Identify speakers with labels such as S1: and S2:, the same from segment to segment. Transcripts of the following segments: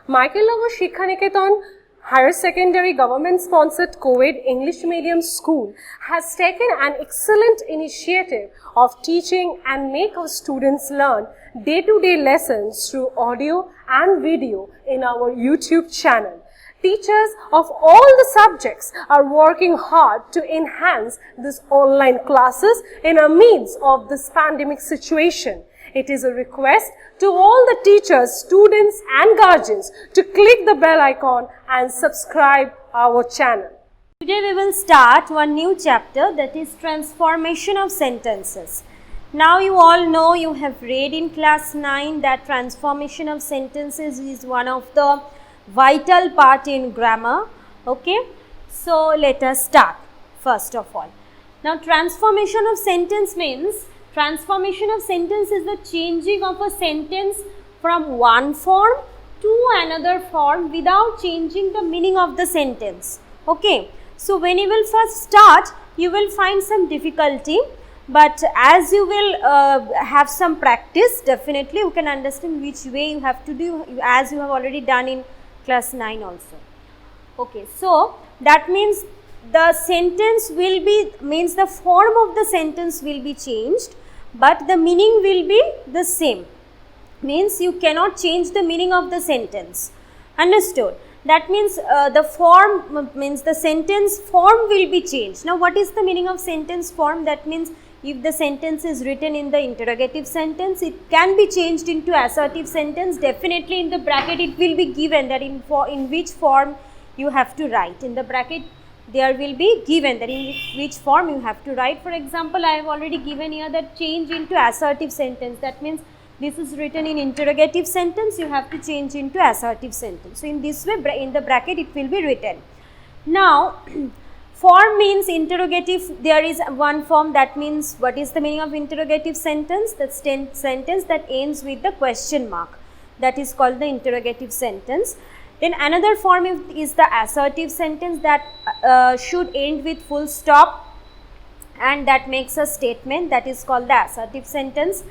S1: Michael Shikha Niketan Higher Secondary Government Sponsored Co-ed English Medium School has taken an excellent initiative of teaching and make our students learn day-to-day lessons through audio and video in our YouTube channel. Teachers of all the subjects are working hard to enhance these online classes in the midst of this pandemic situation. It is a request to all the teachers, students and guardians to click the bell icon and subscribe our channel.
S2: Today we will start one new chapter, that is transformation of sentences. Now you all know, you have read in class 9 that transformation of sentences is one of the vital part in grammar. Okay, so let us start first of all. Now transformation of sentence means, transformation of sentence is the changing of a sentence from one form to another form without changing the meaning of the sentence. Okay, so when you will first start, you will find some difficulty, but as you will have some practice, definitely you can understand which way you have to do, as you have already done in class 9 also. Okay, so that means the sentence will be, means the form of the sentence will be changed, but the meaning will be the same. Means you cannot change the meaning of the sentence. Understood? That means the form, means the sentence form will be changed. Now what is the meaning of sentence form? That means if the sentence is written in the interrogative sentence, it can be changed into assertive sentence. Definitely in the bracket it will be given that in which form you have to write. In the bracket there will be given that in which form you have to write. For example, I have already given here that change into assertive sentence. That means this is written in interrogative sentence, you have to change into assertive sentence. So in this way, in the bracket it will be written. Now form means interrogative, there is one form, that means what is the meaning of interrogative sentence? That sentence that ends with the question mark, that is called the interrogative sentence. Then another form is the assertive sentence, that should end with full stop and that makes a statement, that is called the assertive sentence.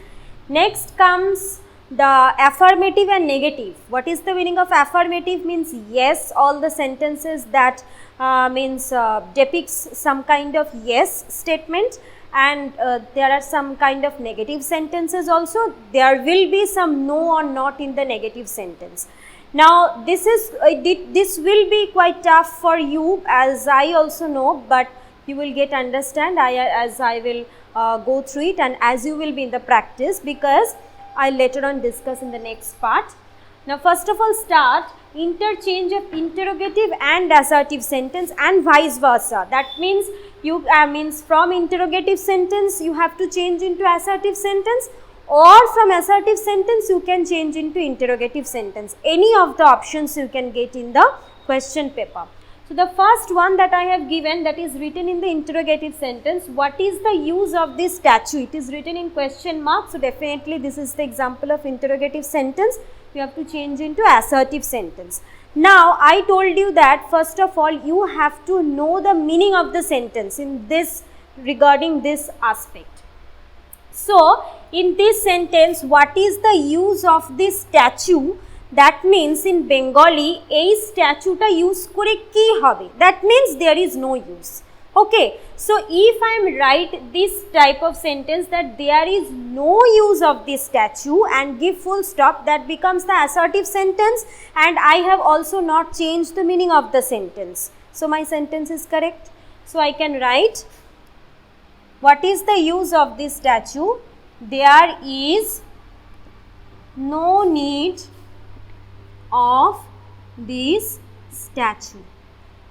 S2: Next comes the affirmative and negative. What is the meaning of affirmative? Means yes, all the sentences that depicts some kind of yes statement, and there are some kind of negative sentences also. There will be some no or not in the negative sentence. Now this is this will be quite tough for you, as I also know, but you will get understand as I will go through it, and as you will be in the practice, because I later on discuss in the next part. Now first of all, start interchange of interrogative and assertive sentence and vice versa. That means you means from interrogative sentence you have to change into assertive sentence, or from assertive sentence you can change into interrogative sentence. Any of the options you can get in the question paper. So the first one that I have given, that is written in the interrogative sentence, what is the use of this statue? It is written in question mark, so definitely this is the example of interrogative sentence. You have to change into assertive sentence. Now I told you that first of all you have to know the meaning of the sentence in this, regarding this aspect. So in this sentence, what is the use of this statue? That means in Bengali, ei statue ta use kore ki hobe? That means there is no use. Okay, so if I am write this type of sentence that there is no use of this statue and give full stop, that becomes the assertive sentence, and I have also not changed the meaning of the sentence. So my sentence is correct. So I can write, what is the use of this statue? There is no need of this statue,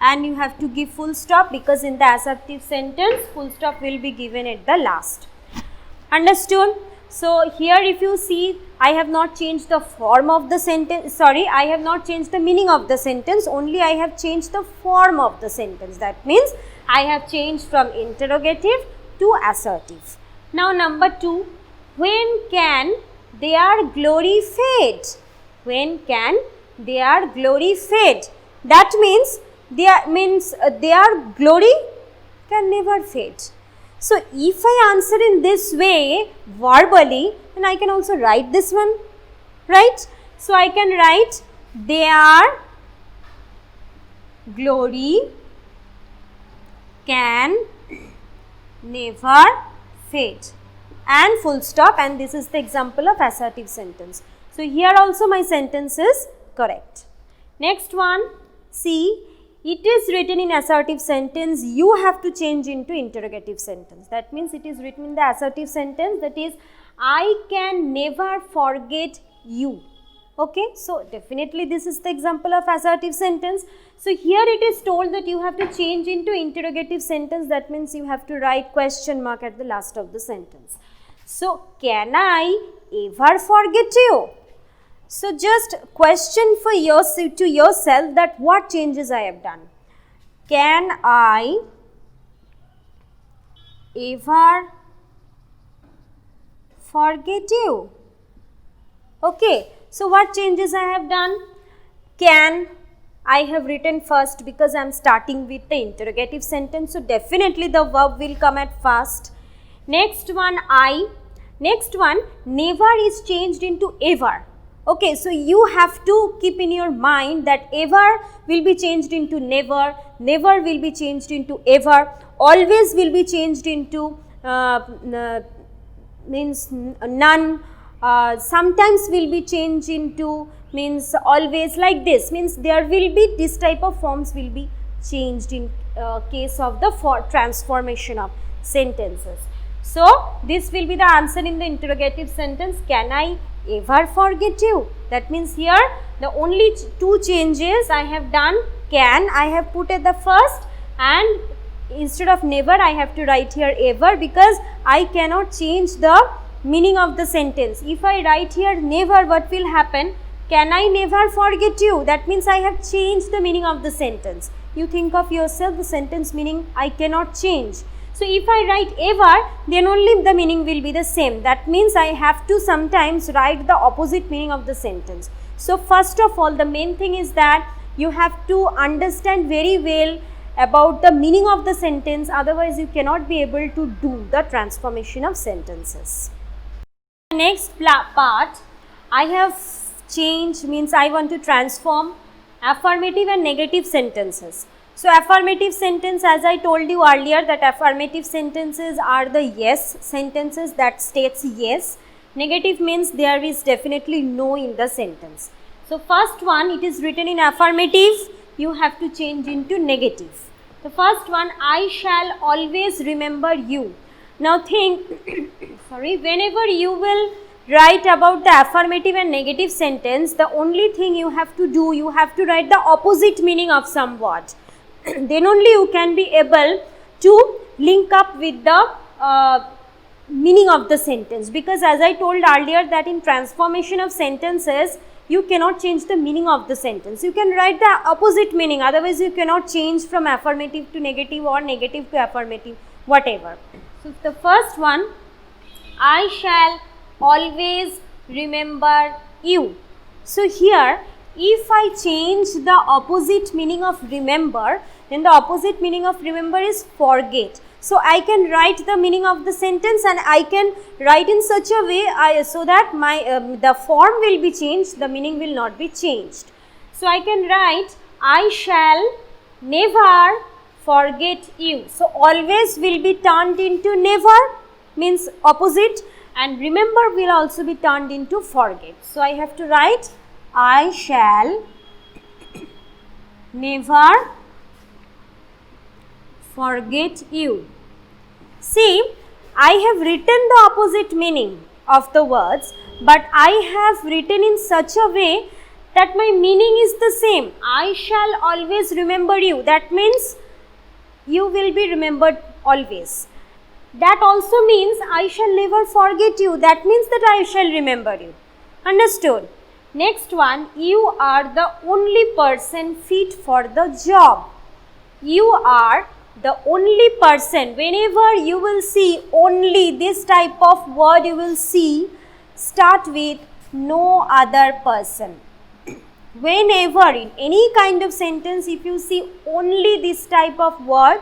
S2: and you have to give full stop, because in the assertive sentence full stop will be given at the last. Understood? So here if you see, I have not changed the form of the sentence, sorry, I have not changed the meaning of the sentence, only I have changed the form of the sentence. That means I have changed from interrogative to assertive. Now number 2, when can their glory fade? When can their glory fade? That means their glory can never fade. So if I answer in this way verbally, then I can also write this one, right? So I can write, their glory can never fade, and full stop, and this is the example of assertive sentence. So, here also my sentence is correct. Next one, see, it is written in assertive sentence, you have to change into interrogative sentence. That means it is written in the assertive sentence, that is, I can never forget you. Okay, so definitely this is the example of assertive sentence. So, here it is told that you have to change into interrogative sentence, that means you have to write question mark at the last of the sentence. So, can I ever forget you? So, just question for yourself, to yourself, that what changes I have done. Can I ever forget you? Okay, so what changes I have done? Can, I have written first because I am starting with the interrogative sentence, so definitely the verb will come at first. Next one, I. Next one, never is changed into ever. Okay, so you have to keep in your mind that ever will be changed into never, never will be changed into ever, always will be changed into means none, sometimes will be changed into means always, like this, means there will be this type of forms will be changed in case of the transformation of sentences. So, this will be the answer in the interrogative sentence, can I ever forget you? That means here the only two changes I have done, can I have put at the first, and instead of never I have to write here ever, because I cannot change the meaning of the sentence. If I write here never, what will happen? Can I never forget you? That means I have changed the meaning of the sentence. You think of yourself, the sentence meaning I cannot change. So, if I write ever, then only the meaning will be the same. That means I have to sometimes write the opposite meaning of the sentence. So, first of all, the main thing is that you have to understand very well about the meaning of the sentence, otherwise you cannot be able to do the transformation of sentences. Next part, I have changed, means I want to transform affirmative and negative sentences. So, affirmative sentence, as I told you earlier, that affirmative sentences are the yes sentences that states yes. Negative means there is definitely no in the sentence. So, first one, it is written in affirmative, you have to change into negative. The first one, I shall always remember you. Now think, sorry, whenever you will write about the affirmative and negative sentence, the only thing you have to do, you have to write the opposite meaning of some word. Then only you can be able to link up with the meaning of the sentence, because as I told earlier that in transformation of sentences, you cannot change the meaning of the sentence. You can write the opposite meaning, otherwise you cannot change from affirmative to negative or negative to affirmative, whatever. So, the first one, I shall always remember you. So, here if I change the opposite meaning of remember, then the opposite meaning of remember is forget. So, I can write the meaning of the sentence and I can write in such a way so that my the form will be changed, the meaning will not be changed. So, I can write I shall never forget you. So, always will be turned into never, means opposite, and remember will also be turned into forget. So, I have to write I shall never forget you. See, I have written the opposite meaning of the words, but I have written in such a way that my meaning is the same. I shall always remember you. That means you will be remembered always. That also means I shall never forget you. That means that I shall remember you. Understood? Next one, you are the only person fit for the job. You are the only person. Whenever you will see only, this type of word you will see start with no other person. Whenever in any kind of sentence, if you see only this type of word,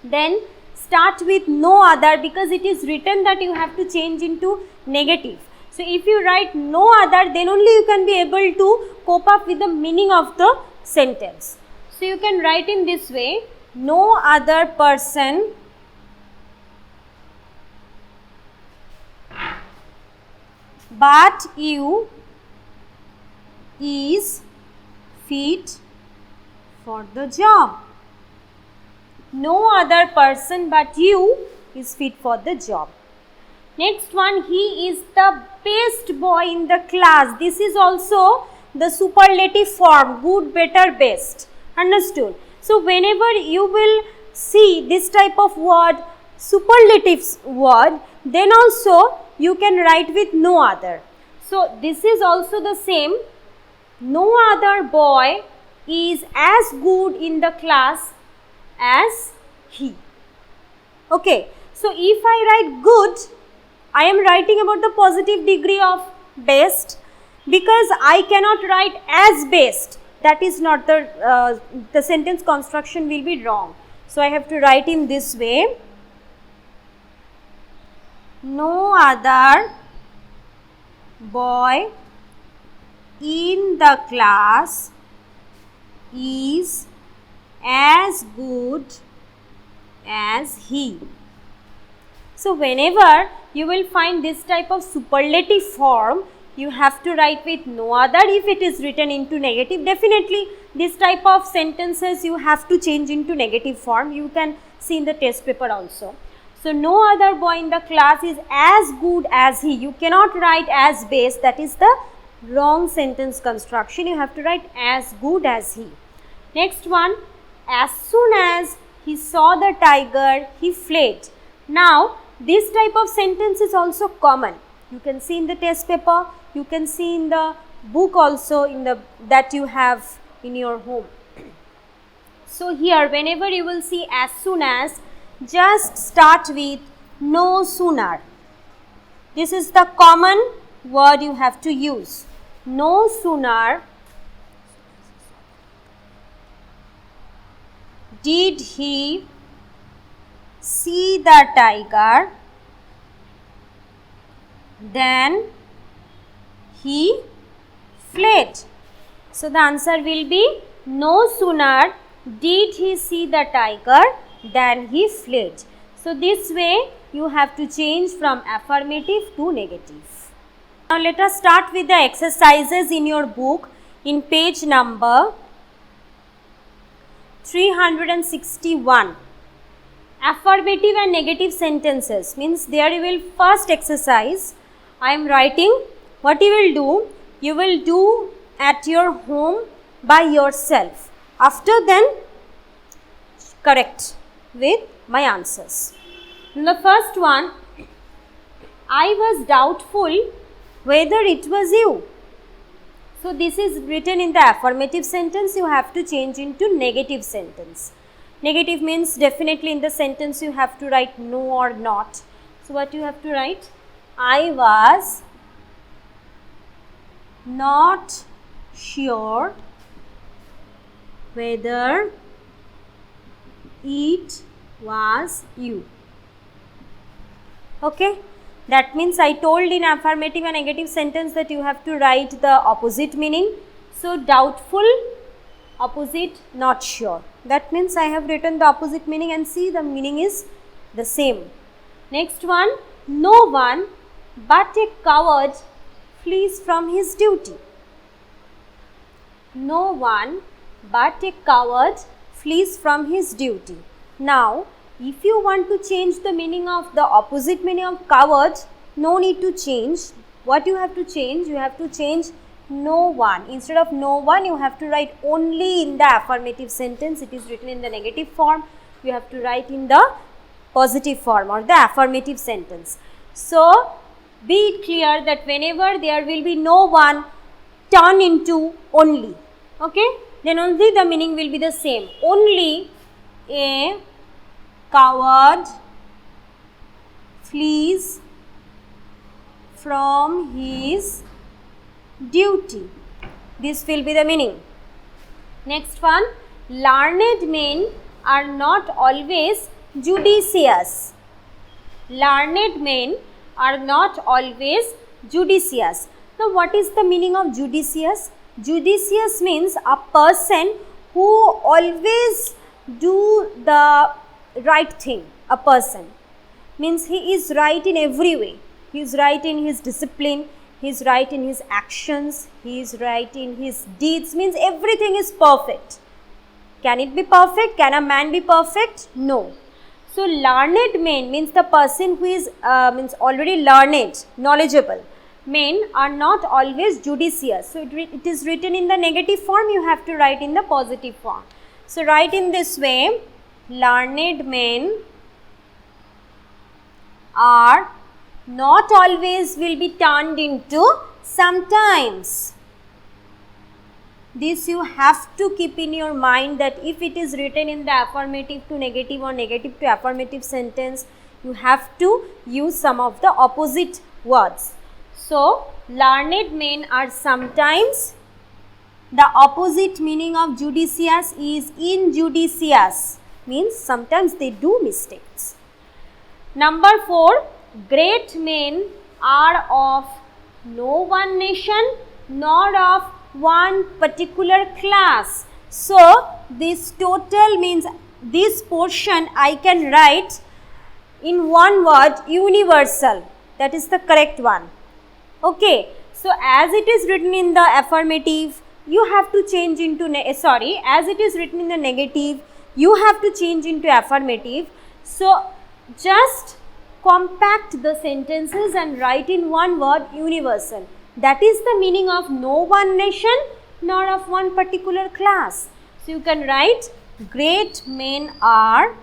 S2: then start with no other, because it is written that you have to change into negative. So if you write no other, then only you can be able to cope up with the meaning of the sentence. So you can write in this way, no other person but you is fit for the job. No other person but you is fit for the job. Next one, he is the best boy in the class. This is also the superlative form, good, better, best. Understood? So whenever you will see this type of word, superlatives word, then also you can write with no other. So this is also the same. No other boy is as good in the class as he. Okay. So if I write good, I am writing about the positive degree of best, because I cannot write as best. That is not the sentence construction will be wrong. So I have to write in this way. No other boy in the class is as good as he. So whenever you will find this type of superlative form, you have to write with no other. If it is written into negative, definitely this type of sentences you have to change into negative form. You can see in the test paper also. So no other boy in the class is as good as he. You cannot write as best. That is the wrong sentence construction. You have to write as good as he. Next one, as soon as he saw the tiger, he fled. Now this type of sentence is also common. You can see in the test paper, you can see in the book also, in the that you have in your home. So here whenever you will see as soon as, just start with no sooner. This is the common word you have to use. No sooner did he see the tiger then he fled. So the answer will be no sooner did he see the tiger than he fled. So this way you have to change from affirmative to negative. Now let us start with the exercises in your book in page number 361. Affirmative and negative sentences means there you will first exercise. I am writing. What you will do at your home by yourself. After then correct with my answers. In the first one, I was doubtful whether it was you. So this is written in the affirmative sentence. You have to change into negative sentence. Negative means definitely in the sentence you have to write no or not. So what you have to write? I was not sure whether it was you. Okay. That means I told in affirmative and negative sentence that you have to write the opposite meaning. So doubtful, opposite, not sure. That means I have written the opposite meaning and see the meaning is the same. Next one, no one but a coward flees from his duty. No one but a coward flees from his duty. Now, if you want to change the meaning of the opposite meaning of coward, no need to change. What you have to change? You have to change no one. Instead of no one, you have to write only in the affirmative sentence. It is written in the negative form. You have to write in the positive form or the affirmative sentence. So, be it clear that whenever there will be no one, turn into only. Okay? Then only the meaning will be the same. Only a coward flees from his duty. This will be the meaning. Next one, learned men are not always judicious. Learned men are not always judicious. Now what is the meaning of judicious? Judicious means a person who always do the right thing. A person means he is right in every way. He is right in his discipline, he is right in his actions, he is right in his deeds, means everything is perfect. Can it be perfect? Can a man be perfect? No. So learned men means the person who is means already learned, knowledgeable. Men are not always judicious. So it is written in the negative form, you have to write in the positive form. So write in this way, learned men are not always will be turned into sometimes. This you have to keep in your mind, that if it is written in the affirmative to negative or negative to affirmative sentence, you have to use some of the opposite words. So, learned men are sometimes, the opposite meaning of judicious is injudicious, means sometimes they do mistakes. Number 4, great men are of no one nation nor of one particular class. So, this total means this portion I can write in one word, universal. That is the correct one. Okay. So, as it is written in the affirmative, you have to change into, as it is written in the negative, you have to change into affirmative. So, just compact the sentences and write in one word, universal. That is the meaning of no one nation nor of one particular class. So, you can write great men are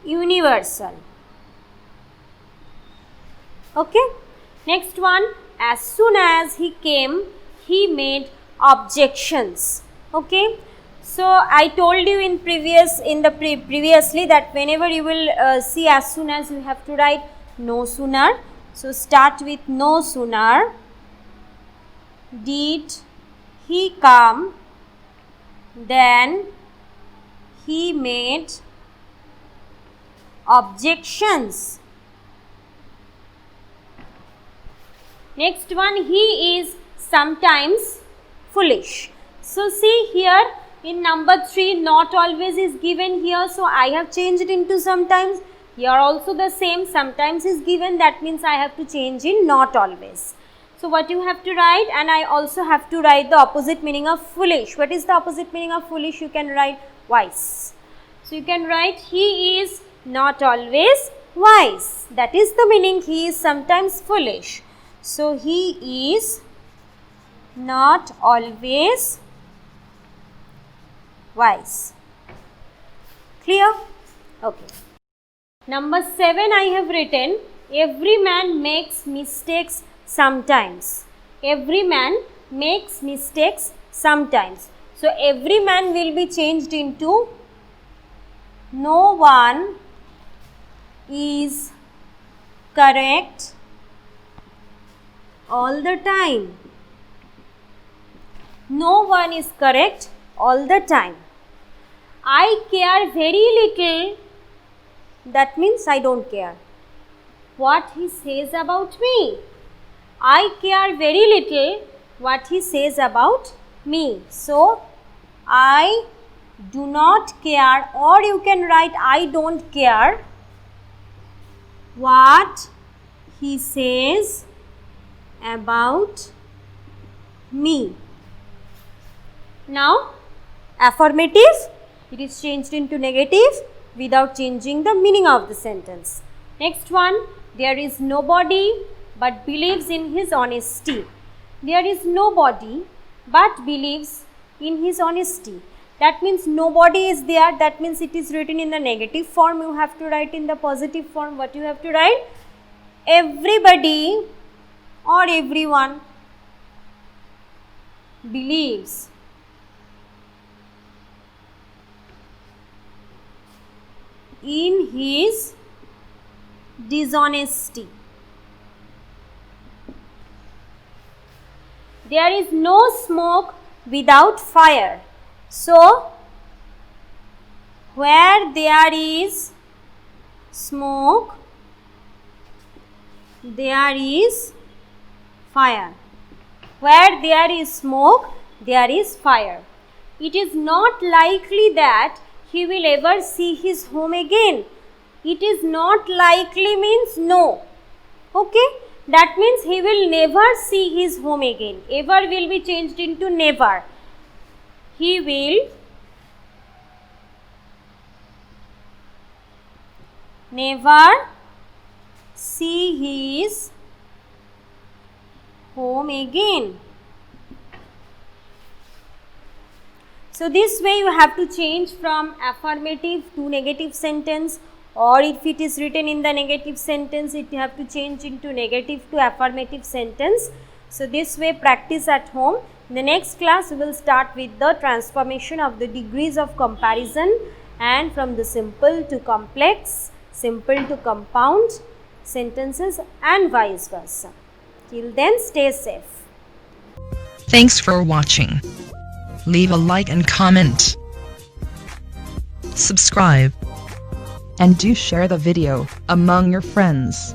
S2: universal. Okay. Next one, as soon as he came, he made objections. Okay. So, I told you in previously that whenever you will see as soon as, you have to write no sooner. So, start with no sooner did he come then he made objections. Next one, he is sometimes foolish. So, see here in number 3, not always is given here. So, I have changed it into sometimes. Here also the same, sometimes is given, that means I have to change in not always. So, what you have to write, and I also have to write the opposite meaning of foolish. What is the opposite meaning of foolish? You can write wise. So, you can write he is not always wise. That is the meaning, he is sometimes foolish. So, he is not always wise. Clear? Okay. Number 7 I have written, every man makes mistakes sometimes. Every man makes mistakes sometimes. So, every man will be changed into no one is correct all the time. No one is correct all the time. I care very little, that means I don't care what he says about me. I care very little what he says about me. So, I do not care, or you can write I don't care what he says about me. Now, affirmative, it is changed into negative without changing the meaning of the sentence. Next one, there is nobody but believes in his honesty. There is nobody but believes in his honesty. That means nobody is there, that means it is written in the negative form, you have to write in the positive form. What you have to write? Everybody or everyone believes in his dishonesty. There is no smoke without fire. So, where there is smoke, there is fire. Where there is smoke, there is fire. It is not likely that he will ever see his home again. It is not likely means no. Okay, that means he will never see his home again. Ever will be changed into never. He will never see his home again. So this way you have to change from affirmative to negative sentence, or if it is written in the negative sentence, it have to change into negative to affirmative sentence. So this way practice at home. In the next class we will start with the transformation of the degrees of comparison, and from the simple to complex, simple to compound sentences, and vice versa. Till then, stay safe.
S3: Thanks for watching. Leave a like and comment. Subscribe. And do share the video among your friends.